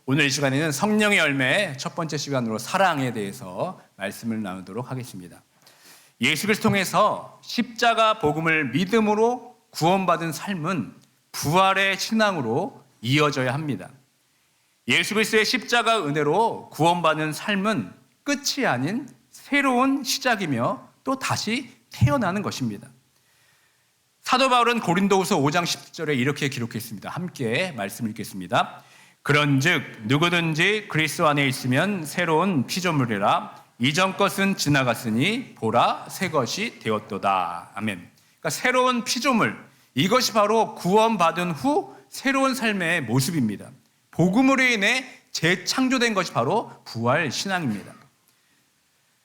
오늘 이 시간에는 성령의 열매 첫 번째 시간으로 사랑에 대해서 말씀을 나누도록 하겠습니다. 예수 그리스도 통해서 십자가 복음을 믿음으로 구원받은 삶은 부활의 신앙으로 이어져야 합니다. 예수 그리스도의 십자가 은혜로 구원받는 삶은 끝이 아닌 새로운 시작이며 또 다시 태어나는 것입니다. 사도 바울은 고린도후서 5장 10절에 이렇게 기록했습니다. 함께 말씀을 읽겠습니다. 그런즉 누구든지 그리스도 안에 있으면 새로운 피조물이라 이전 것은 지나갔으니 보라 새 것이 되었도다. 아멘. 그러니까 새로운 피조물, 이것이 바로 구원받은 후 새로운 삶의 모습입니다. 복음으로 인해 재창조된 것이 바로 부활 신앙입니다.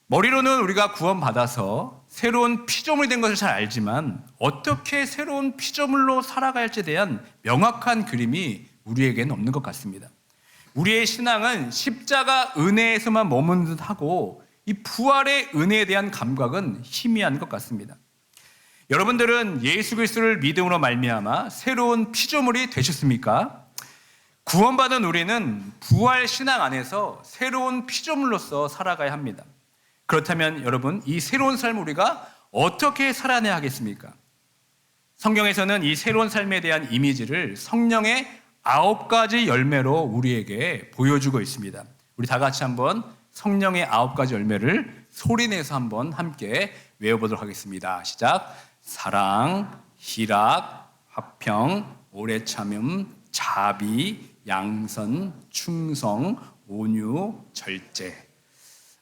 머리로는 우리가 구원받아서 새로운 피조물이 된 것을 잘 알지만 어떻게 새로운 피조물로 살아가야 할지에 대한 명확한 그림이 우리에게는 없는 것 같습니다. 우리의 신앙은 십자가 은혜에서만 머문 듯하고 이 부활의 은혜에 대한 감각은 희미한 것 같습니다. 여러분들은 예수 그리스도를 믿음으로 말미암아 새로운 피조물이 되셨습니까? 구원받은 우리는 부활 신앙 안에서 새로운 피조물로서 살아가야 합니다. 그렇다면 여러분, 이 새로운 삶을 우리가 어떻게 살아내야 하겠습니까? 성경에서는 이 새로운 삶에 대한 이미지를 성령의 9가지 열매로 우리에게 보여주고 있습니다. 우리 다 같이 한번 성령의 9가지 열매를 소리내서 한번 함께 외워보도록 하겠습니다. 시작. 사랑, 희락, 화평, 오래 참음, 자비, 양선, 충성, 온유, 절제.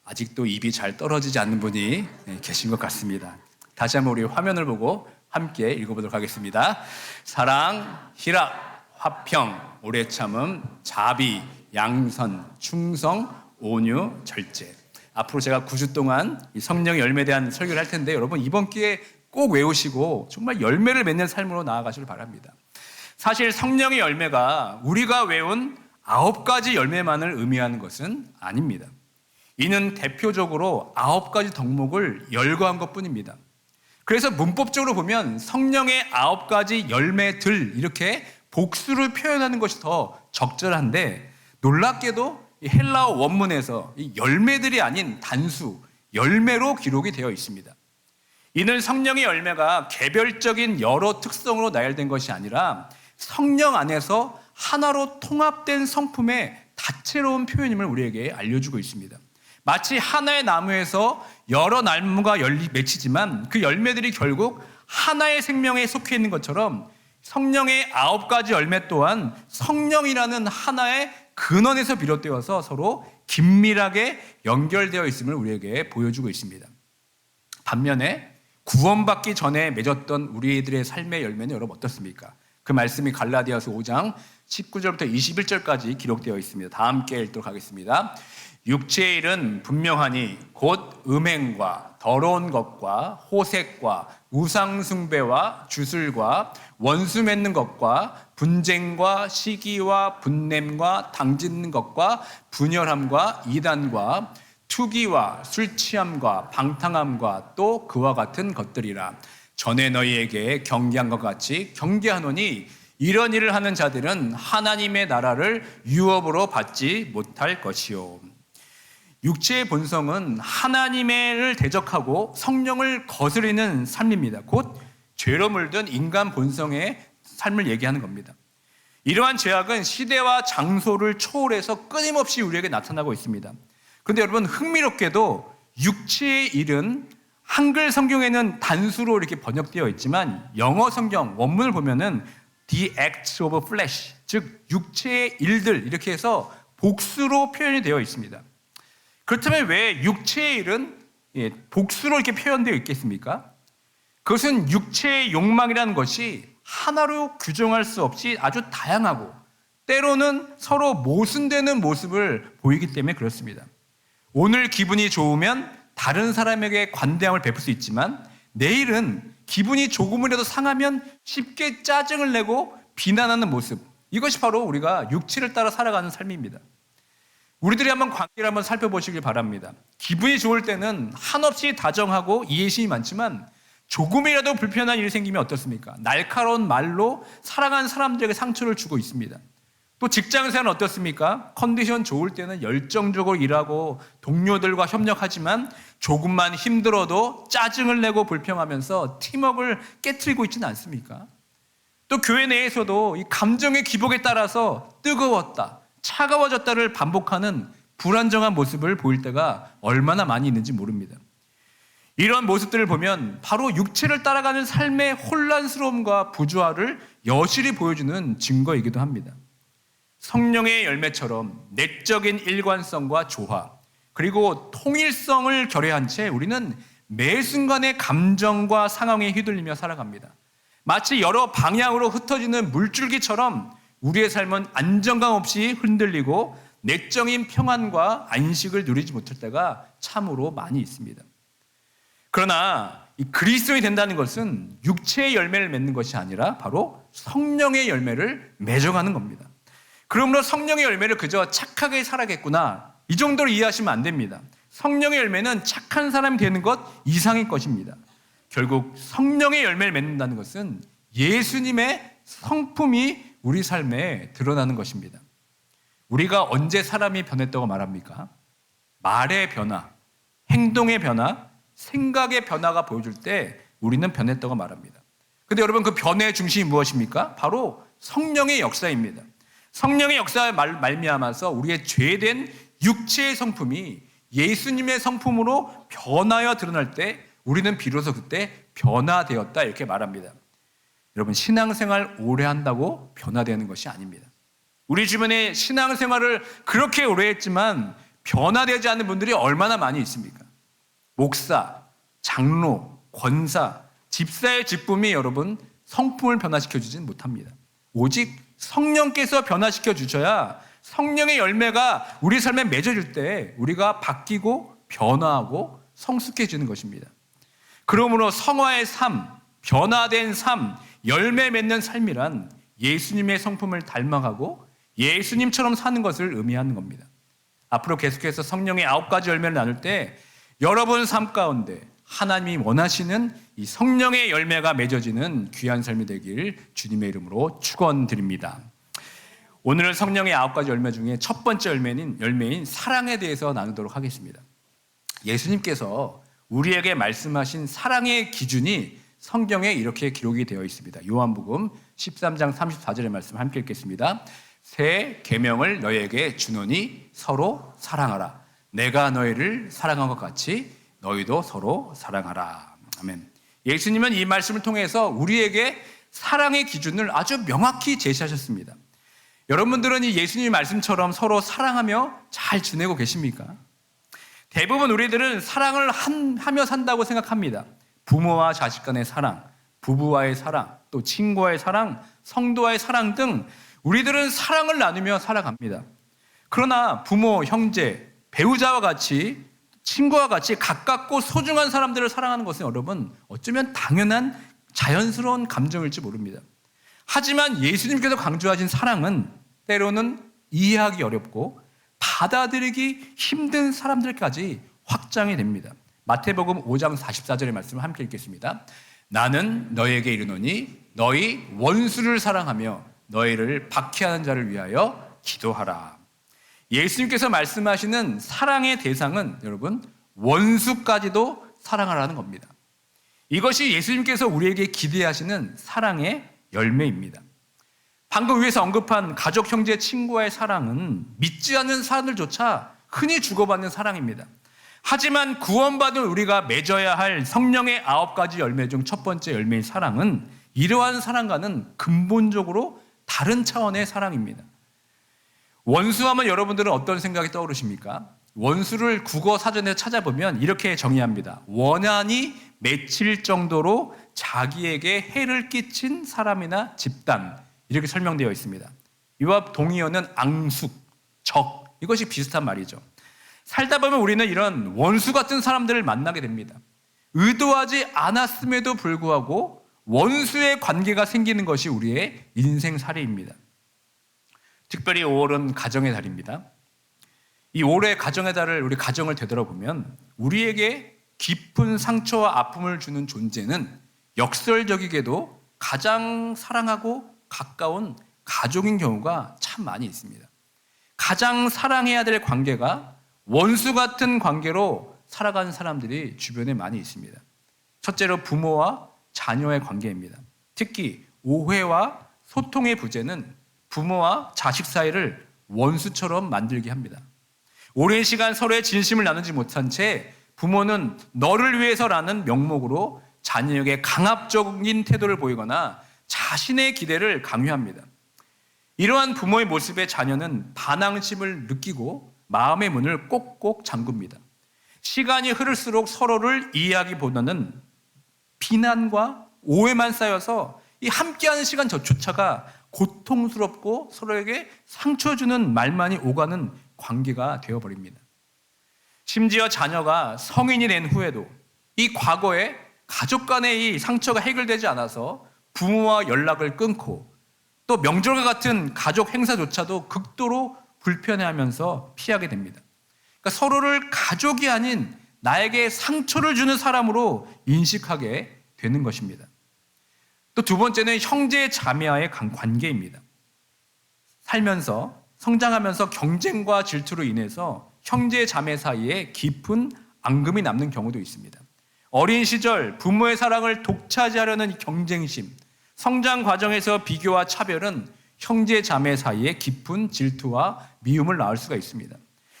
아직도 입이 잘 떨어지지 않는 분이 계신 것 같습니다. 다시 한번 우리 화면을 보고 함께 읽어보도록 하겠습니다. 사랑, 희락, 화평, 오래 참음, 자비, 양선, 충성, 온유, 절제. 앞으로 제가 9주 동안 이 성령의 열매에 대한 설교를 할 텐데 여러분 이번 기회에 꼭 외우시고 정말 열매를 맺는 삶으로 나아가시길 바랍니다. 사실 성령의 열매가 우리가 외운 9가지 열매만을 의미하는 것은 아닙니다. 이는 대표적으로 9가지 덕목을 열거한 것뿐입니다. 그래서 문법적으로 보면 성령의 9가지 열매들 이렇게 복수를 표현하는 것이 더 적절한데 놀랍게도 이 헬라어 원문에서 이 열매들이 아닌 단수, 열매로 기록이 되어 있습니다. 이는 성령의 열매가 개별적인 여러 특성으로 나열된 것이 아니라 성령 안에서 하나로 통합된 성품의 다채로운 표현임을 우리에게 알려주고 있습니다. 마치 하나의 나무에서 여러 나무가 맺히지만 그 열매들이 결국 하나의 생명에 속해 있는 것처럼 성령의 9가지 열매 또한 성령이라는 하나의 근원에서 비롯되어서 서로 긴밀하게 연결되어 있음을 우리에게 보여주고 있습니다. 반면에 구원받기 전에 맺었던 우리들의 삶의 열매는 여러분 어떻습니까? 그 말씀이 갈라디아서 5장 19절부터 21절까지 기록되어 있습니다. 다 함께 읽도록 하겠습니다. 육체의 일은 분명하니 곧 음행과 더러운 것과 호색과 우상숭배와 주술과 원수 맺는 것과 분쟁과 시기와 분냄과 당짓는 것과 분열함과 이단과 투기와 술취함과 방탕함과 또 그와 같은 것들이라. 전에 너희에게 경계한 것 같이 경계하노니 이런 일을 하는 자들은 하나님의 나라를 유업으로 받지 못할 것이요. 육체의 본성은 하나님을 대적하고 성령을 거스르는 삶입니다. 곧 죄로 물든 인간 본성의 삶을 얘기하는 겁니다. 이러한 죄악은 시대와 장소를 초월해서 끊임없이 우리에게 나타나고 있습니다. 그런데 여러분 흥미롭게도 육체의 일은 한글 성경에는 단수로 이렇게 번역되어 있지만 영어 성경 원문을 보면은 the acts of flesh, 즉 육체의 일들 이렇게 해서 복수로 표현이 되어 있습니다. 그렇다면 왜 육체의 일은 복수로 이렇게 표현되어 있겠습니까? 그것은 육체의 욕망이라는 것이 하나로 규정할 수 없이 아주 다양하고 때로는 서로 모순되는 모습을 보이기 때문에 그렇습니다. 오늘 기분이 좋으면 다른 사람에게 관대함을 베풀 수 있지만 내일은 기분이 조금이라도 상하면 쉽게 짜증을 내고 비난하는 모습, 이것이 바로 우리가 육체를 따라 살아가는 삶입니다. 우리들이 한번 관계를 한번 살펴보시길 바랍니다. 기분이 좋을 때는 한없이 다정하고 이해심이 많지만 조금이라도 불편한 일이 생기면 어떻습니까? 날카로운 말로 사랑하는 사람들에게 상처를 주고 있습니다. 또 직장생활은 어떻습니까? 컨디션 좋을 때는 열정적으로 일하고 동료들과 협력하지만 조금만 힘들어도 짜증을 내고 불평하면서 팀워크를 깨트리고 있지는 않습니까? 또 교회 내에서도 이 감정의 기복에 따라서 뜨거웠다, 차가워졌다를 반복하는 불안정한 모습을 보일 때가 얼마나 많이 있는지 모릅니다. 이런 모습들을 보면 바로 육체를 따라가는 삶의 혼란스러움과 부조화를 여실히 보여주는 증거이기도 합니다. 성령의 열매처럼 내적인 일관성과 조화, 그리고 통일성을 결여한 채 우리는 매 순간의 감정과 상황에 휘둘리며 살아갑니다. 마치 여러 방향으로 흩어지는 물줄기처럼 우리의 삶은 안정감 없이 흔들리고 내적인 평안과 안식을 누리지 못할 때가 참으로 많이 있습니다. 그러나 이 그리스도인이 된다는 것은 육체의 열매를 맺는 것이 아니라 바로 성령의 열매를 맺어가는 겁니다. 그러므로 성령의 열매를 그저 착하게 살아겠구나, 이 정도로 이해하시면 안 됩니다. 성령의 열매는 착한 사람이 되는 것 이상의 것입니다. 결국 성령의 열매를 맺는다는 것은 예수님의 성품이 우리 삶에 드러나는 것입니다. 우리가 언제 사람이 변했다고 말합니까? 말의 변화, 행동의 변화, 생각의 변화가 보여줄 때 우리는 변했다고 말합니다. 그런데 여러분, 그 변화의 중심이 무엇입니까? 바로 성령의 역사입니다. 성령의 역사에 말미암아서 우리의 죄된 육체의 성품이 예수님의 성품으로 변하여 드러날 때 우리는 비로소 그때 변화되었다, 이렇게 말합니다. 여러분, 신앙생활 오래 한다고 변화되는 것이 아닙니다. 우리 주변에 신앙생활을 그렇게 오래 했지만 변화되지 않는 분들이 얼마나 많이 있습니까? 목사, 장로, 권사, 집사의 직분이 여러분 성품을 변화시켜주지는 못합니다. 오직 성령께서 변화시켜 주셔야 성령의 열매가 우리 삶에 맺어질 때 우리가 바뀌고 변화하고 성숙해지는 것입니다. 그러므로 성화의 삶, 변화된 삶, 열매 맺는 삶이란 예수님의 성품을 닮아가고 예수님처럼 사는 것을 의미하는 겁니다. 앞으로 계속해서 성령의 9가지 열매를 나눌 때 여러분 삶 가운데 하나님이 원하시는 이 성령의 열매가 맺어지는 귀한 삶이 되길 주님의 이름으로 축원드립니다. 오늘 성령의 9가지 열매 중에 첫 번째 열매인 사랑에 대해서 나누도록 하겠습니다. 예수님께서 우리에게 말씀하신 사랑의 기준이 성경에 이렇게 기록이 되어 있습니다. 요한복음 13장 34절의 말씀 함께 읽겠습니다. 새 계명을 너희에게 주노니 서로 사랑하라. 내가 너희를 사랑한 것 같이 너희도 서로 사랑하라. 아멘. 예수님은 이 말씀을 통해서 우리에게 사랑의 기준을 아주 명확히 제시하셨습니다. 여러분들은 이 예수님 말씀처럼 서로 사랑하며 잘 지내고 계십니까? 대부분 우리들은 사랑을 하며 산다고 생각합니다. 부모와 자식 간의 사랑, 부부와의 사랑, 또 친구와의 사랑, 성도와의 사랑 등 우리들은 사랑을 나누며 살아갑니다. 그러나 부모, 형제, 배우자와 같이, 친구와 같이 가깝고 소중한 사람들을 사랑하는 것은 여러분 어쩌면 당연한 자연스러운 감정일지 모릅니다. 하지만 예수님께서 강조하신 사랑은 때로는 이해하기 어렵고 받아들이기 힘든 사람들까지 확장이 됩니다. 마태복음 5장 44절의 말씀을 함께 읽겠습니다. 나는 너희에게 이르노니 너희 원수를 사랑하며 너희를 박해하는 자를 위하여 기도하라. 예수님께서 말씀하시는 사랑의 대상은 여러분 원수까지도 사랑하라는 겁니다. 이것이 예수님께서 우리에게 기대하시는 사랑의 열매입니다. 방금 위에서 언급한 가족, 형제, 친구와의 사랑은 믿지 않는 사람들조차 흔히 주고받는 사랑입니다. 하지만 구원받은 우리가 맺어야 할 성령의 9가지 열매 중 첫 번째 열매인 사랑은 이러한 사랑과는 근본적으로 다른 차원의 사랑입니다. 원수하면 여러분들은 어떤 생각이 떠오르십니까? 원수를 국어 사전에 찾아보면 이렇게 정의합니다. 원한이 맺힐 정도로 자기에게 해를 끼친 사람이나 집단, 이렇게 설명되어 있습니다. 이와 동의어는 앙숙, 적, 이것이 비슷한 말이죠. 살다 보면 우리는 이런 원수 같은 사람들을 만나게 됩니다. 의도하지 않았음에도 불구하고 원수의 관계가 생기는 것이 우리의 인생살이입니다. 특별히 5월은 가정의 달입니다. 이 올해 가정의 달을 우리 가정을 되돌아보면 우리에게 깊은 상처와 아픔을 주는 존재는 역설적이게도 가장 사랑하고 가까운 가족인 경우가 참 많이 있습니다. 가장 사랑해야 될 관계가 원수 같은 관계로 살아가는 사람들이 주변에 많이 있습니다. 첫째로 부모와 자녀의 관계입니다. 특히 오해와 소통의 부재는 부모와 자식 사이를 원수처럼 만들게 합니다. 오랜 시간 서로의 진심을 나누지 못한 채 부모는 너를 위해서라는 명목으로 자녀에게 강압적인 태도를 보이거나 자신의 기대를 강요합니다. 이러한 부모의 모습에 자녀는 반항심을 느끼고 마음의 문을 꼭꼭 잠굽니다. 시간이 흐를수록 서로를 이해하기보다는 비난과 오해만 쌓여서 이 함께하는 시간 저조차가 고통스럽고 서로에게 상처 주는 말만이 오가는 관계가 되어버립니다. 심지어 자녀가 성인이 된 후에도 이 과거에 가족 간의 이 상처가 해결되지 않아서 부모와 연락을 끊고 또 명절과 같은 가족 행사조차도 극도로 불편해하면서 피하게 됩니다. 그러니까 서로를 가족이 아닌 나에게 상처를 주는 사람으로 인식하게 되는 것입니다. 또 두 번째는 형제 자매와의 관계입니다. 살면서 성장하면서 경쟁과 질투로 인해서 형제 자매 사이에 깊은 앙금이 남는 경우도 있습니다. 어린 시절 부모의 사랑을 독차지하려는 경쟁심, 성장 과정에서 비교와 차별은 형제 자매 사이에 깊은 질투와 미움을 낳을 수가 있습니다.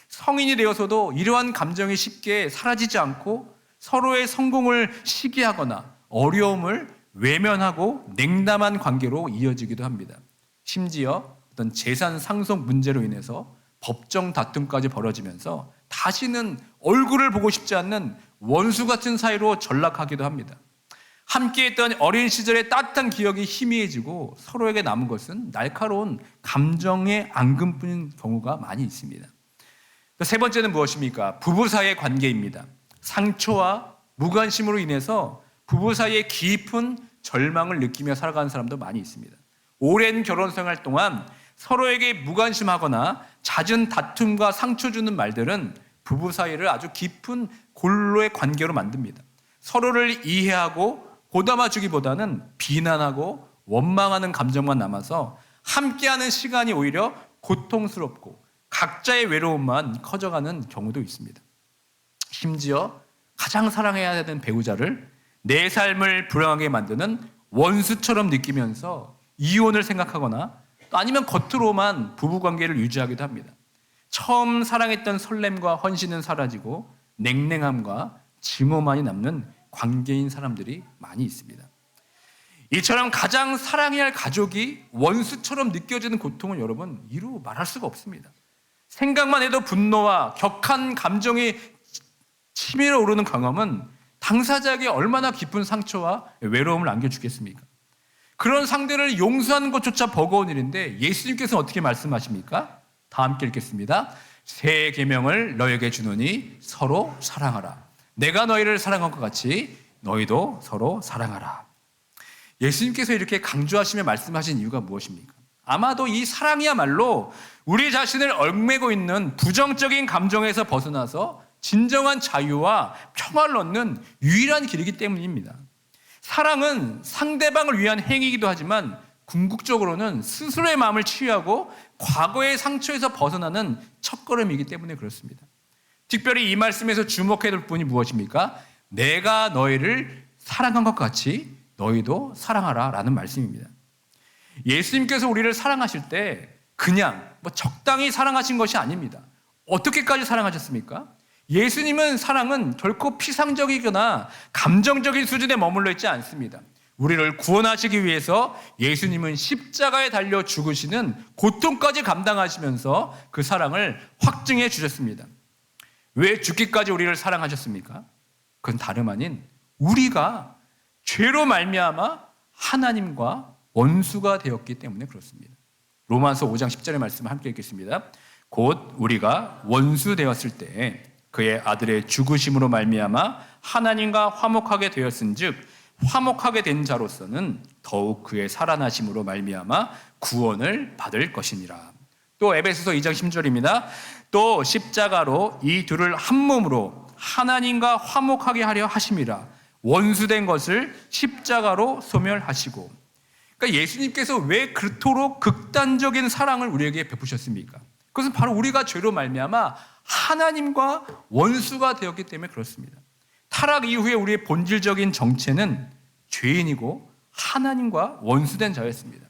성인이 되어서도 이러한 감정이 쉽게 사라지지 않고 서로의 성공을 시기하거나 어려움을 외면하고 냉담한 관계로 이어지기도 합니다. 심지어 어떤 재산 상속 문제로 인해서 법정 다툼까지 벌어지면서 다시는 얼굴을 보고 싶지 않는 원수 같은 사이로 전락하기도 합니다. 함께했던 어린 시절의 따뜻한 기억이 희미해지고 서로에게 남은 것은 날카로운 감정의 앙금뿐인 경우가 많이 있습니다. 세 번째는 무엇입니까? 부부 사이의 관계입니다. 상처와 무관심으로 인해서 부부 사이에 깊은 절망을 느끼며 살아가는 사람도 많이 있습니다. 오랜 결혼 생활 동안 서로에게 무관심하거나 잦은 다툼과 상처 주는 말들은 부부 사이를 아주 깊은 골로의 관계로 만듭니다. 서로를 이해하고 보담아 주기보다는 비난하고 원망하는 감정만 남아서 함께하는 시간이 오히려 고통스럽고 각자의 외로움만 커져가는 경우도 있습니다. 심지어 가장 사랑해야 되는 배우자를 내 삶을 불행하게 만드는 원수처럼 느끼면서 이혼을 생각하거나 또 아니면 겉으로만 부부관계를 유지하기도 합니다. 처음 사랑했던 설렘과 헌신은 사라지고 냉랭함과 증오만이 남는 관계인 사람들이 많이 있습니다. 이처럼 가장 사랑해야 할 가족이 원수처럼 느껴지는 고통은 여러분 이루 말할 수가 없습니다. 생각만 해도 분노와 격한 감정이 치밀어 오르는 경험은 당사자에게 얼마나 깊은 상처와 외로움을 안겨주겠습니까? 그런 상대를 용서하는 것조차 버거운 일인데 예수님께서는 어떻게 말씀하십니까? 다 함께 읽겠습니다. 새 계명을 너에게 주노니 서로 사랑하라. 내가 너희를 사랑한 것 같이 너희도 서로 사랑하라. 예수님께서 이렇게 강조하시며 말씀하신 이유가 무엇입니까? 아마도 이 사랑이야말로 우리 자신을 얽매고 있는 부정적인 감정에서 벗어나서 진정한 자유와 평화를 얻는 유일한 길이기 때문입니다. 사랑은 상대방을 위한 행위이기도 하지만 궁극적으로는 스스로의 마음을 치유하고 과거의 상처에서 벗어나는 첫걸음이기 때문에 그렇습니다. 특별히 이 말씀에서 주목해야 될 부분이 무엇입니까? 내가 너희를 사랑한 것 같이 너희도 사랑하라 라는 말씀입니다. 예수님께서 우리를 사랑하실 때 그냥 적당히 사랑하신 것이 아닙니다. 어떻게까지 사랑하셨습니까? 예수님은 사랑은 결코 피상적이거나 감정적인 수준에 머물러 있지 않습니다. 우리를 구원하시기 위해서 예수님은 십자가에 달려 죽으시는 고통까지 감당하시면서 그 사랑을 확증해 주셨습니다. 왜 죽기까지 우리를 사랑하셨습니까? 그건 다름 아닌 우리가 죄로 말미암아 하나님과 원수가 되었기 때문에 그렇습니다. 로마서 5장 10절의 말씀을 함께 읽겠습니다. 곧 우리가 원수 되었을 때 그의 아들의 죽으심으로 말미암아 하나님과 화목하게 되었은즉 화목하게 된 자로서는 더욱 그의 살아나심으로 말미암아 구원을 받을 것이니라. 또 에베소서 2장 10절입니다. 또 십자가로 이 둘을 한 몸으로 하나님과 화목하게 하려 하심이라. 원수된 것을 십자가로 소멸하시고. 그러니까 예수님께서 왜 그토록 극단적인 사랑을 우리에게 베푸셨습니까? 그것은 바로 우리가 죄로 말미암아 하나님과 원수가 되었기 때문에 그렇습니다. 타락 이후에 우리의 본질적인 정체는 죄인이고 하나님과 원수된 자였습니다.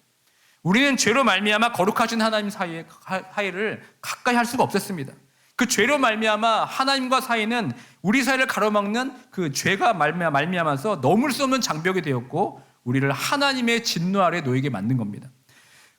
우리는 죄로 말미암아 거룩하신 하나님 사이를 가까이 할 수가 없었습니다. 그 죄로 말미암아 하나님과 사이는 우리 사이를 가로막는 그 죄가 말미암아서 넘을 수 없는 장벽이 되었고 우리를 하나님의 진노 아래 놓이게 만든 겁니다.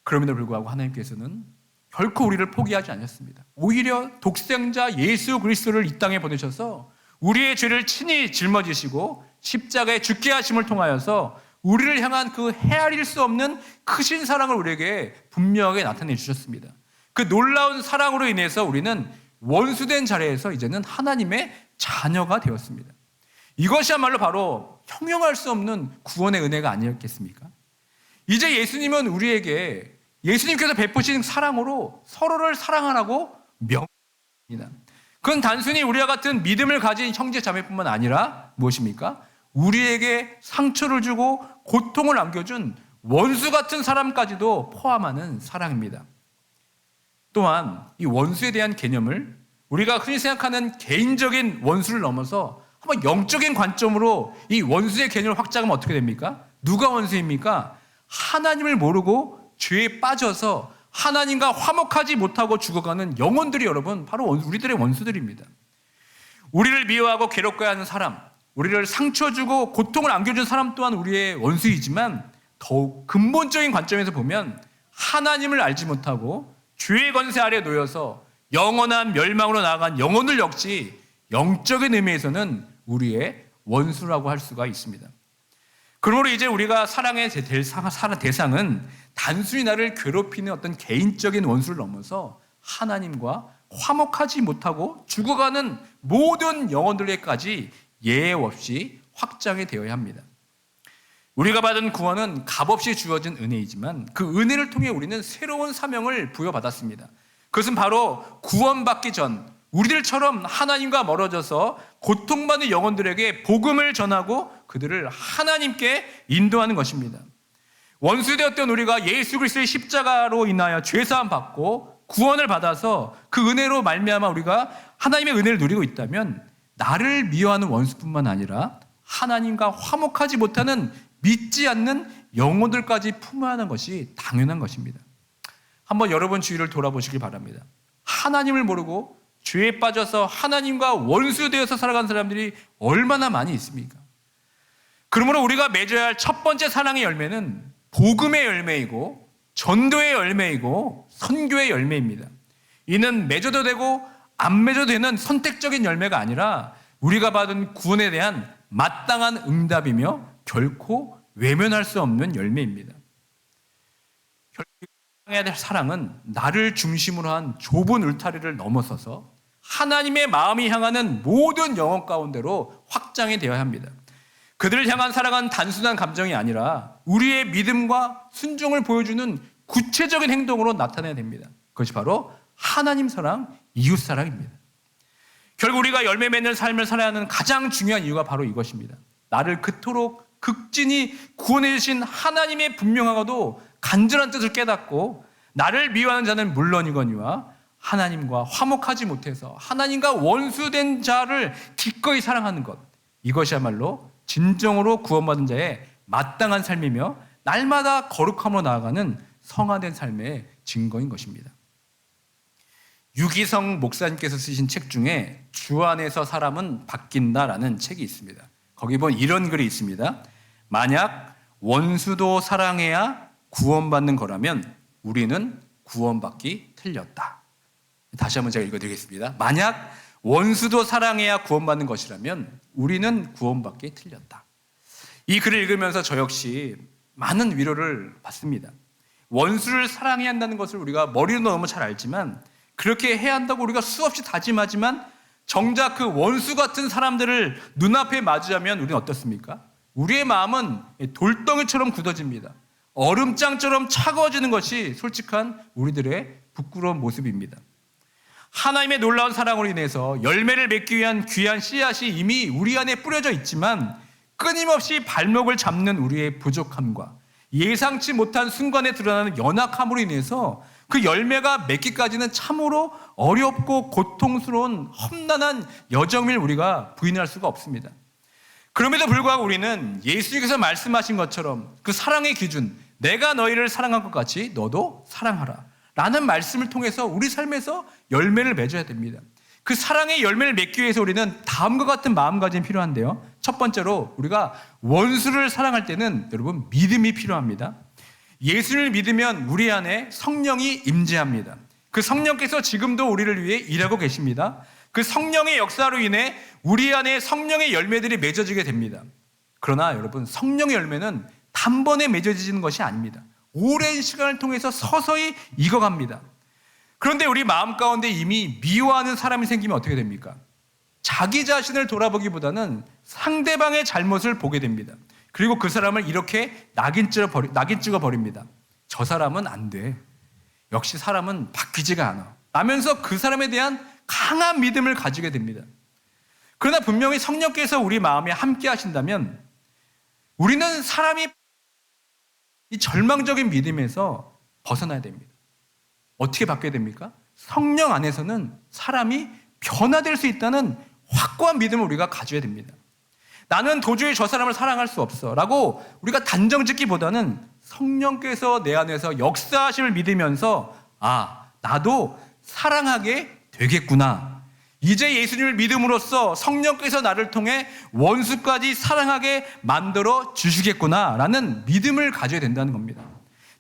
그럼에도 불구하고 하나님께서는 결코 우리를 포기하지 않았습니다. 오히려 독생자 예수 그리스도를 이 땅에 보내셔서 우리의 죄를 친히 짊어지시고 십자가에 죽게 하심을 통하여서 우리를 향한 그 헤아릴 수 없는 크신 사랑을 우리에게 분명하게 나타내 주셨습니다. 그 놀라운 사랑으로 인해서 우리는 원수된 자리에서 이제는 하나님의 자녀가 되었습니다. 이것이야말로 바로 형용할 수 없는 구원의 은혜가 아니었겠습니까? 이제 예수님은 우리에게 예수님께서 베푸신 사랑으로 서로를 사랑하라고 명합니다. 그건 단순히 우리와 같은 믿음을 가진 형제 자매뿐만 아니라 무엇입니까? 우리에게 상처를 주고 고통을 안겨준 원수 같은 사람까지도 포함하는 사랑입니다. 또한 이 원수에 대한 개념을 우리가 흔히 생각하는 개인적인 원수를 넘어서 한번 영적인 관점으로 이 원수의 개념을 확장하면 어떻게 됩니까? 누가 원수입니까? 하나님을 모르고 죄에 빠져서 하나님과 화목하지 못하고 죽어가는 영혼들이 여러분 바로 우리들의 원수들입니다. 우리를 미워하고 괴롭게 하는 사람, 우리를 상처 주고 고통을 안겨준 사람 또한 우리의 원수이지만 더욱 근본적인 관점에서 보면 하나님을 알지 못하고 죄의 권세 아래 놓여서 영원한 멸망으로 나아간 영혼들 역시 영적인 의미에서는 우리의 원수라고 할 수가 있습니다. 그러므로 이제 우리가 사랑의 대상은 단순히 나를 괴롭히는 어떤 개인적인 원수를 넘어서 하나님과 화목하지 못하고 죽어가는 모든 영혼들에게까지 예외 없이 확장이 되어야 합니다. 우리가 받은 구원은 값없이 주어진 은혜이지만 그 은혜를 통해 우리는 새로운 사명을 부여받았습니다. 그것은 바로 구원받기 전 우리들처럼 하나님과 멀어져서 고통받는 영혼들에게 복음을 전하고 그들을 하나님께 인도하는 것입니다. 원수되었던 우리가 예수 그리스도의 십자가로 인하여 죄사함 받고 구원을 받아서 그 은혜로 말미암아 우리가 하나님의 은혜를 누리고 있다면 나를 미워하는 원수뿐만 아니라 하나님과 화목하지 못하는 믿지 않는 영혼들까지 품어야 하는 것이 당연한 것입니다. 한번 여러분 주위를 돌아보시길 바랍니다. 하나님을 모르고 죄에 빠져서 하나님과 원수되어서 살아가는 사람들이 얼마나 많이 있습니까? 그러므로 우리가 맺어야 할 첫 번째 사랑의 열매는 복음의 열매이고 전도의 열매이고 선교의 열매입니다. 이는 맺어도 되고 안 맺어도 되는 선택적인 열매가 아니라 우리가 받은 구원에 대한 마땅한 응답이며 결코 외면할 수 없는 열매입니다. 해야 될 사랑은 나를 중심으로 한 좁은 울타리를 넘어서서 하나님의 마음이 향하는 모든 영혼 가운데로 확장이 되어야 합니다. 그들을 향한 사랑은 단순한 감정이 아니라 우리의 믿음과 순종을 보여주는 구체적인 행동으로 나타내야 됩니다. 그것이 바로 하나님 사랑, 이웃 사랑입니다. 결국 우리가 열매 맺는 삶을 살아야 하는 가장 중요한 이유가 바로 이것입니다. 나를 그토록 극진히 구원해 주신 하나님의 분명하고도 간절한 뜻을 깨닫고 나를 미워하는 자는 물론이거니와 하나님과 화목하지 못해서 하나님과 원수된 자를 기꺼이 사랑하는 것, 이것이야말로 진정으로 구원받은 자의 마땅한 삶이며 날마다 거룩함으로 나아가는 성화된 삶의 증거인 것입니다. 유기성 목사님께서 쓰신 책 중에 주 안에서 사람은 바뀐다라는 책이 있습니다. 거기 보면 이런 글이 있습니다. 만약 원수도 사랑해야 구원받는 거라면 우리는 구원받기 틀렸다. 다시 한번 제가 읽어드리겠습니다. 만약 원수도 사랑해야 구원받는 것이라면 우리는 구원받기 틀렸다. 이 글을 읽으면서 저 역시 많은 위로를 받습니다. 원수를 사랑해야 한다는 것을 우리가 머리로 너무 잘 알지만 그렇게 해야 한다고 우리가 수없이 다짐하지만 정작 그 원수 같은 사람들을 눈앞에 마주하면 우리는 어떻습니까? 우리의 마음은 돌덩이처럼 굳어집니다. 얼음장처럼 차가워지는 것이 솔직한 우리들의 부끄러운 모습입니다. 하나님의 놀라운 사랑으로 인해서 열매를 맺기 위한 귀한 씨앗이 이미 우리 안에 뿌려져 있지만 끊임없이 발목을 잡는 우리의 부족함과 예상치 못한 순간에 드러나는 연약함으로 인해서 그 열매가 맺기까지는 참으로 어렵고 고통스러운 험난한 여정을 우리가 부인할 수가 없습니다. 그럼에도 불구하고 우리는 예수님께서 말씀하신 것처럼 그 사랑의 기준, 내가 너희를 사랑한 것 같이 너도 사랑하라 라는 말씀을 통해서 우리 삶에서 열매를 맺어야 됩니다. 그 사랑의 열매를 맺기 위해서 우리는 다음과 같은 마음가짐이 필요한데요. 첫 번째로 우리가 원수를 사랑할 때는 여러분 믿음이 필요합니다. 예수를 믿으면 우리 안에 성령이 임재합니다. 그 성령께서 지금도 우리를 위해 일하고 계십니다. 그 성령의 역사로 인해 우리 안에 성령의 열매들이 맺어지게 됩니다. 그러나 여러분 성령의 열매는 단번에 맺어지는 것이 아닙니다. 오랜 시간을 통해서 서서히 익어갑니다. 그런데 우리 마음 가운데 이미 미워하는 사람이 생기면 어떻게 됩니까? 자기 자신을 돌아보기보다는 상대방의 잘못을 보게 됩니다. 그리고 그 사람을 이렇게 낙인 찍어 버립니다. 저 사람은 안 돼. 역시 사람은 바뀌지가 않아. 라면서 그 사람에 대한 강한 믿음을 가지게 됩니다. 그러나 분명히 성령께서 우리 마음에 함께 하신다면 우리는 사람이 이 절망적인 믿음에서 벗어나야 됩니다. 어떻게 바뀌어야 됩니까? 성령 안에서는 사람이 변화될 수 있다는 확고한 믿음을 우리가 가져야 됩니다. 나는 도저히 저 사람을 사랑할 수 없어 라고 우리가 단정 짓기보다는 성령께서 내 안에서 역사하심을 믿으면서 나도 사랑하게 되겠구나. 이제 예수님을 믿음으로써 성령께서 나를 통해 원수까지 사랑하게 만들어 주시겠구나 라는 믿음을 가져야 된다는 겁니다.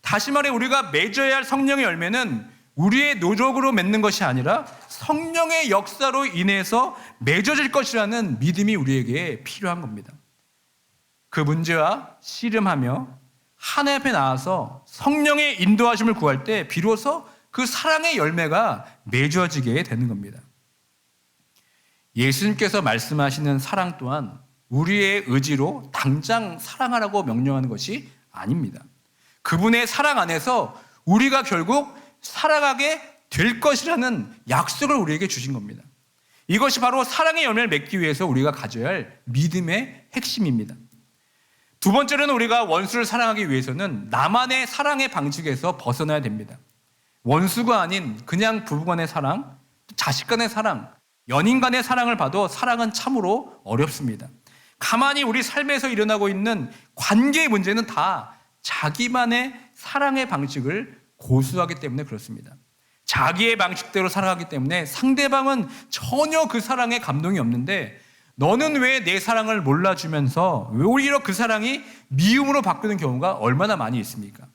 다시 말해 우리가 맺어야 할 성령의 열매는 우리의 노력으로 맺는 것이 아니라 성령의 역사로 인해서 맺어질 것이라는 믿음이 우리에게 필요한 겁니다. 그 문제와 씨름하며 하나님 앞에 나와서 성령의 인도하심을 구할 때 비로소 그 사랑의 열매가 맺어지게 되는 겁니다. 예수님께서 말씀하시는 사랑 또한 우리의 의지로 당장 사랑하라고 명령하는 것이 아닙니다. 그분의 사랑 안에서 우리가 결국 살아가게 될 것이라는 약속을 우리에게 주신 겁니다. 이것이 바로 사랑의 열매를 맺기 위해서 우리가 가져야 할 믿음의 핵심입니다. 두 번째로는 우리가 원수를 사랑하기 위해서는 나만의 사랑의 방식에서 벗어나야 됩니다. 원수가 아닌 그냥 부부 간의 사랑, 자식 간의 사랑, 연인 간의 사랑을 봐도 사랑은 참으로 어렵습니다. 가만히 우리 삶에서 일어나고 있는 관계의 문제는 다 자기만의 사랑의 방식을 고수하기 때문에 그렇습니다. 자기의 방식대로 살아가기 때문에 상대방은 전혀 그 사랑에 감동이 없는데 너는 왜 내 사랑을 몰라주면서 왜 오히려 그 사랑이 미움으로 바뀌는 경우가 얼마나 많이 있습니까?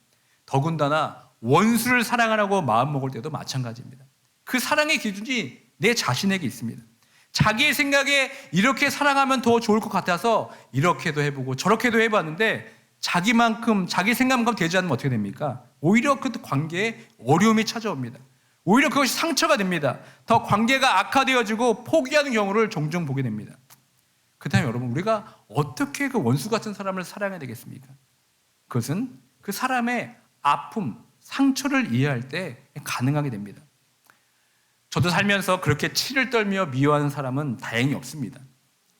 더군다나 원수를 사랑하라고 마음먹을 때도 마찬가지입니다. 그 사랑의 기준이 내 자신에게 있습니다. 자기의 생각에 이렇게 사랑하면 더 좋을 것 같아서 이렇게도 해보고 저렇게도 해봤는데 자기만큼 자기 생각만큼 되지 않으면 어떻게 됩니까? 오히려 그 관계에 어려움이 찾아옵니다. 오히려 그것이 상처가 됩니다. 더 관계가 악화되어지고 포기하는 경우를 종종 보게 됩니다. 그렇다면 여러분 우리가 어떻게 그 원수 같은 사람을 사랑해야 되겠습니까? 그것은 그 사람의 아픔, 상처를 이해할 때 가능하게 됩니다. 저도 살면서 그렇게 치를 떨며 미워하는 사람은 다행히 없습니다.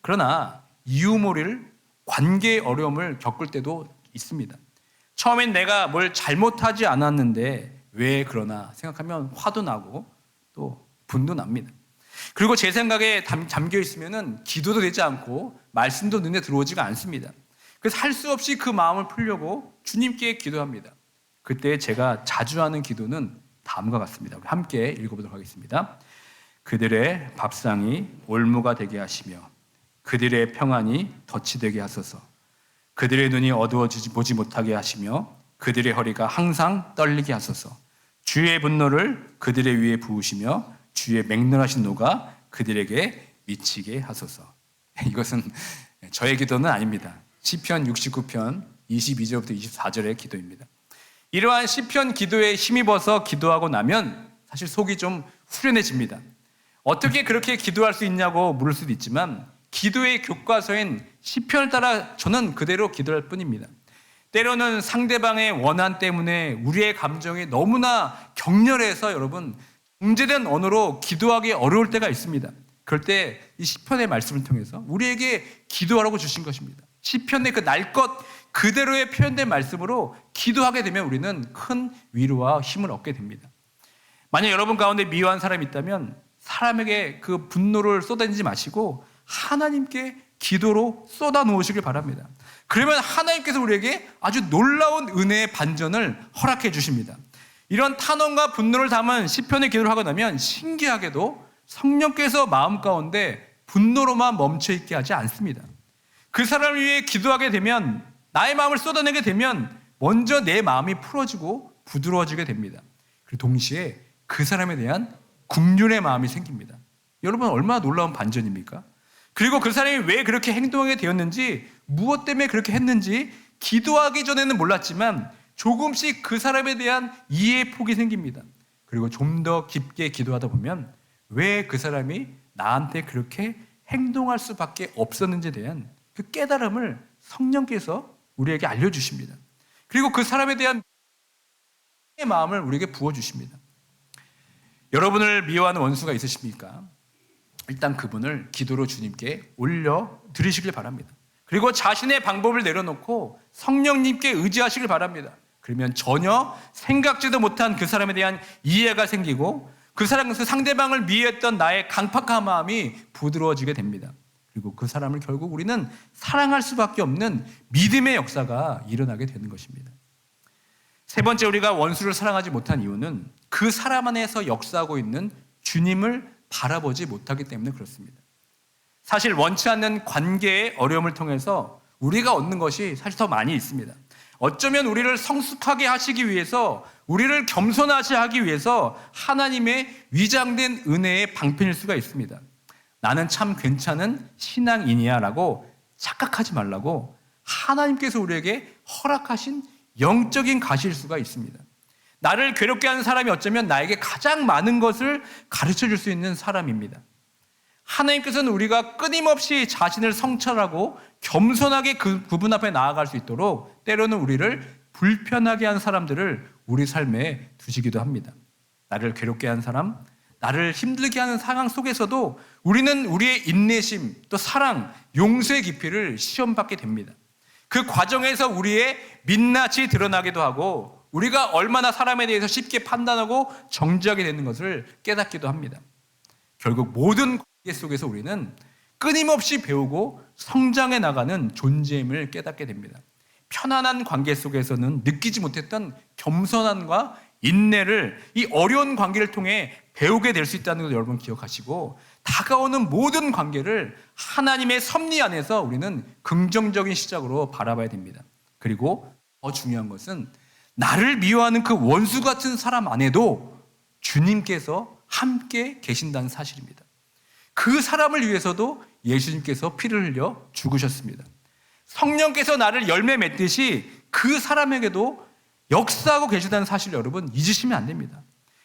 그러나 이유 모를 관계의 어려움을 겪을 때도 있습니다. 처음엔 내가 뭘 잘못하지 않았는데 왜 그러나 생각하면 화도 나고 또 분도 납니다. 그리고 제 생각에 잠겨 있으면 기도도 되지 않고 말씀도 눈에 들어오지가 않습니다. 그래서 할 수 없이 그 마음을 풀려고 주님께 기도합니다. 그때 제가 자주 하는 기도는 다음과 같습니다. 우리 함께 읽어보도록 하겠습니다. 그들의 밥상이 올무가 되게 하시며 그들의 평안이 덫이 되게 하소서. 그들의 눈이 어두워지지 보지 못하게 하시며 그들의 허리가 항상 떨리게 하소서. 주의 분노를 그들의 위에 부으시며 주의 맹렬하신 노가 그들에게 미치게 하소서. 이것은 저의 기도는 아닙니다. 시편 69편 22절부터 24절의 기도입니다. 이러한 시편 기도에 힘입어서 기도하고 나면 사실 속이 좀 후련해집니다. 어떻게 그렇게 기도할 수 있냐고 물을 수도 있지만 기도의 교과서인 시편을 따라 저는 그대로 기도할 뿐입니다. 때로는 상대방의 원한 때문에 우리의 감정이 너무나 격렬해서 여러분 정제된 언어로 기도하기 어려울 때가 있습니다. 그럴 때 이 시편의 말씀을 통해서 우리에게 기도하라고 주신 것입니다. 시편의 그 날 것 그대로의 표현된 말씀으로 기도하게 되면 우리는 큰 위로와 힘을 얻게 됩니다. 만약 여러분 가운데 미워한 사람이 있다면 사람에게 그 분노를 쏟아내지 마시고 하나님께 기도로 쏟아 놓으시길 바랍니다. 그러면 하나님께서 우리에게 아주 놀라운 은혜의 반전을 허락해 주십니다. 이런 탄원과 분노를 담은 시편의 기도를 하고 나면 신기하게도 성령께서 마음 가운데 분노로만 멈춰 있게 하지 않습니다. 그 사람을 위해 기도하게 되면, 나의 마음을 쏟아내게 되면 먼저 내 마음이 풀어지고 부드러워지게 됩니다. 그리고 동시에 그 사람에 대한 긍휼의 마음이 생깁니다. 여러분, 얼마나 놀라운 반전입니까? 그리고 그 사람이 왜 그렇게 행동하게 되었는지, 무엇 때문에 그렇게 했는지 기도하기 전에는 몰랐지만 조금씩 그 사람에 대한 이해의 폭이 생깁니다. 그리고 좀 더 깊게 기도하다 보면 왜 그 사람이 나한테 그렇게 행동할 수밖에 없었는지에 대한 그 깨달음을 성령께서 우리에게 알려주십니다. 그리고 그 사람에 대한 마음을 우리에게 부어주십니다. 여러분을 미워하는 원수가 있으십니까? 일단 그분을 기도로 주님께 올려드리시길 바랍니다. 그리고 자신의 방법을 내려놓고 성령님께 의지하시길 바랍니다. 그러면 전혀 생각지도 못한 그 사람에 대한 이해가 생기고 그 상대방을 미워했던 나의 강팍한 마음이 부드러워지게 됩니다. 그리고 그 사람을 결국 우리는 사랑할 수밖에 없는 믿음의 역사가 일어나게 되는 것입니다. 세 번째, 우리가 원수를 사랑하지 못한 이유는 그 사람 안에서 역사하고 있는 주님을 바라보지 못하기 때문에 그렇습니다. 사실 원치 않는 관계의 어려움을 통해서 우리가 얻는 것이 사실 더 많이 있습니다. 어쩌면 우리를 성숙하게 하시기 위해서, 우리를 겸손하게 하기 위해서 하나님의 위장된 은혜의 방편일 수가 있습니다. 나는 참 괜찮은 신앙인이야 라고 착각하지 말라고 하나님께서 우리에게 허락하신 영적인 가시일 수가 있습니다. 나를 괴롭게 하는 사람이 어쩌면 나에게 가장 많은 것을 가르쳐 줄 수 있는 사람입니다. 하나님께서는 우리가 끊임없이 자신을 성찰하고 겸손하게 그분 앞에 나아갈 수 있도록 때로는 우리를 불편하게 한 사람들을 우리 삶에 두시기도 합니다. 나를 괴롭게 한 사람, 나를 힘들게 하는 상황 속에서도 우리는 우리의 인내심, 또 사랑, 용서의 깊이를 시험받게 됩니다. 그 과정에서 우리의 민낯이 드러나기도 하고 우리가 얼마나 사람에 대해서 쉽게 판단하고 정죄하게 되는 것을 깨닫기도 합니다. 결국 모든 관계 속에서 우리는 끊임없이 배우고 성장해 나가는 존재임을 깨닫게 됩니다. 편안한 관계 속에서는 느끼지 못했던 겸손함과 인내를 이 어려운 관계를 통해 배우게 될 수 있다는 걸 여러분 기억하시고, 다가오는 모든 관계를 하나님의 섭리 안에서 우리는 긍정적인 시작으로 바라봐야 됩니다. 그리고 더 중요한 것은 나를 미워하는 그 원수 같은 사람 안에도 주님께서 함께 계신다는 사실입니다. 그 사람을 위해서도 예수님께서 피를 흘려 죽으셨습니다. 성령께서 나를 열매 맺듯이 그 사람에게도 역사하고 계시다는 사실 여러분 잊으시면 안 됩니다.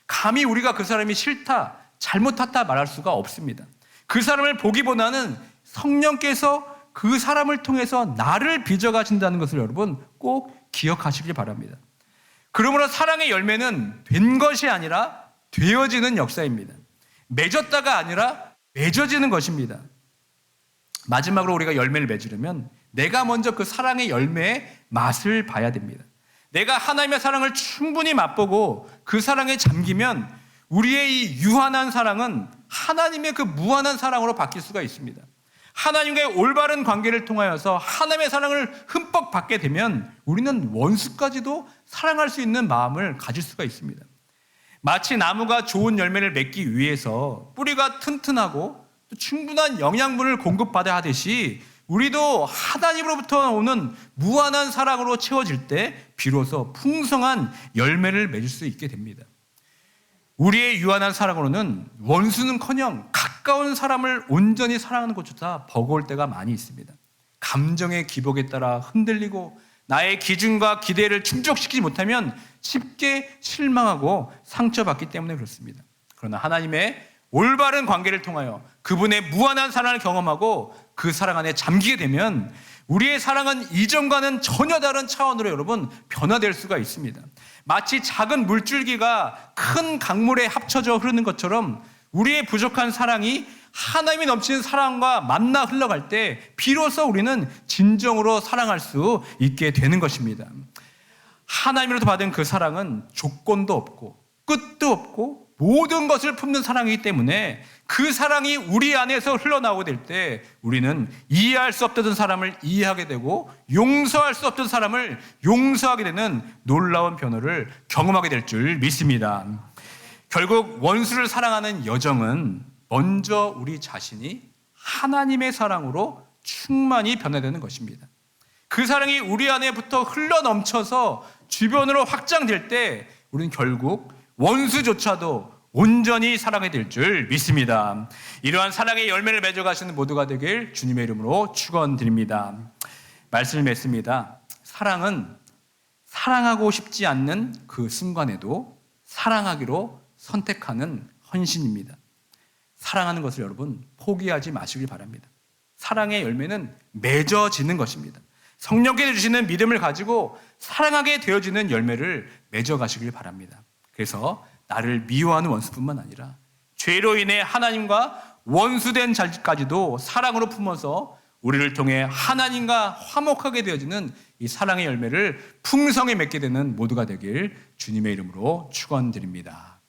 감히 우리가 그 사람이 싫다, 잘못했다 말할 수가 없습니다. 그 사람을 보기보다는 성령께서 그 사람을 통해서 나를 빚어가신다는 것을 여러분 꼭 기억하시길 바랍니다. 그러므로 사랑의 열매는 된 것이 아니라 되어지는 역사입니다. 맺었다가 아니라 맺어지는 것입니다. 마지막으로 우리가 열매를 맺으려면 내가 먼저 그 사랑의 열매의 맛을 봐야 됩니다. 내가 하나님의 사랑을 충분히 맛보고 그 사랑에 잠기면 우리의 이 유한한 사랑은 하나님의 그 무한한 사랑으로 바뀔 수가 있습니다. 하나님과의 올바른 관계를 통하여서 하나님의 사랑을 흠뻑 받게 되면 우리는 원수까지도 사랑할 수 있는 마음을 가질 수가 있습니다. 마치 나무가 좋은 열매를 맺기 위해서 뿌리가 튼튼하고 또 충분한 영양분을 공급받아야 하듯이 우리도 하나님으로부터 오는 무한한 사랑으로 채워질 때 비로소 풍성한 열매를 맺을 수 있게 됩니다. 우리의 유한한 사랑으로는 원수는커녕 가까운 사람을 온전히 사랑하는 것조차 버거울 때가 많이 있습니다. 감정의 기복에 따라 흔들리고 나의 기준과 기대를 충족시키지 못하면 쉽게 실망하고 상처받기 때문에 그렇습니다. 그러나 하나님의 올바른 관계를 통하여 그분의 무한한 사랑을 경험하고 그 사랑 안에 잠기게 되면 우리의 사랑은 이전과는 전혀 다른 차원으로 여러분 변화될 수가 있습니다. 마치 작은 물줄기가 큰 강물에 합쳐져 흐르는 것처럼 우리의 부족한 사랑이 하나님이 넘치는 사랑과 만나 흘러갈 때 비로소 우리는 진정으로 사랑할 수 있게 되는 것입니다. 하나님으로부터 받은 그 사랑은 조건도 없고 끝도 없고 모든 것을 품는 사랑이기 때문에 그 사랑이 우리 안에서 흘러나오게 될 때 우리는 이해할 수 없던 사람을 이해하게 되고 용서할 수 없던 사람을 용서하게 되는 놀라운 변화를 경험하게 될 줄 믿습니다. 결국 원수를 사랑하는 여정은 먼저 우리 자신이 하나님의 사랑으로 충만히 변화되는 것입니다. 그 사랑이 우리 안에부터 흘러넘쳐서 주변으로 확장될 때 우리는 결국 원수조차도 온전히 사랑하게 될 줄 믿습니다. 이러한 사랑의 열매를 맺어가시는 모두가 되길 주님의 이름으로 축원드립니다. 말씀을 맺습니다. 사랑은 사랑하고 싶지 않는 그 순간에도 사랑하기로 선택하는 헌신입니다. 사랑하는 것을 여러분 포기하지 마시길 바랍니다. 사랑의 열매는 맺어지는 것입니다. 성령께서 주시는 믿음을 가지고 사랑하게 되어지는 열매를 맺어가시길 바랍니다. 그래서 나를 미워하는 원수뿐만 아니라 죄로 인해 하나님과 원수된 자까지도 사랑으로 품어서 우리를 통해 하나님과 화목하게 되어지는 이 사랑의 열매를 풍성히 맺게 되는 모두가 되길 주님의 이름으로 축원드립니다.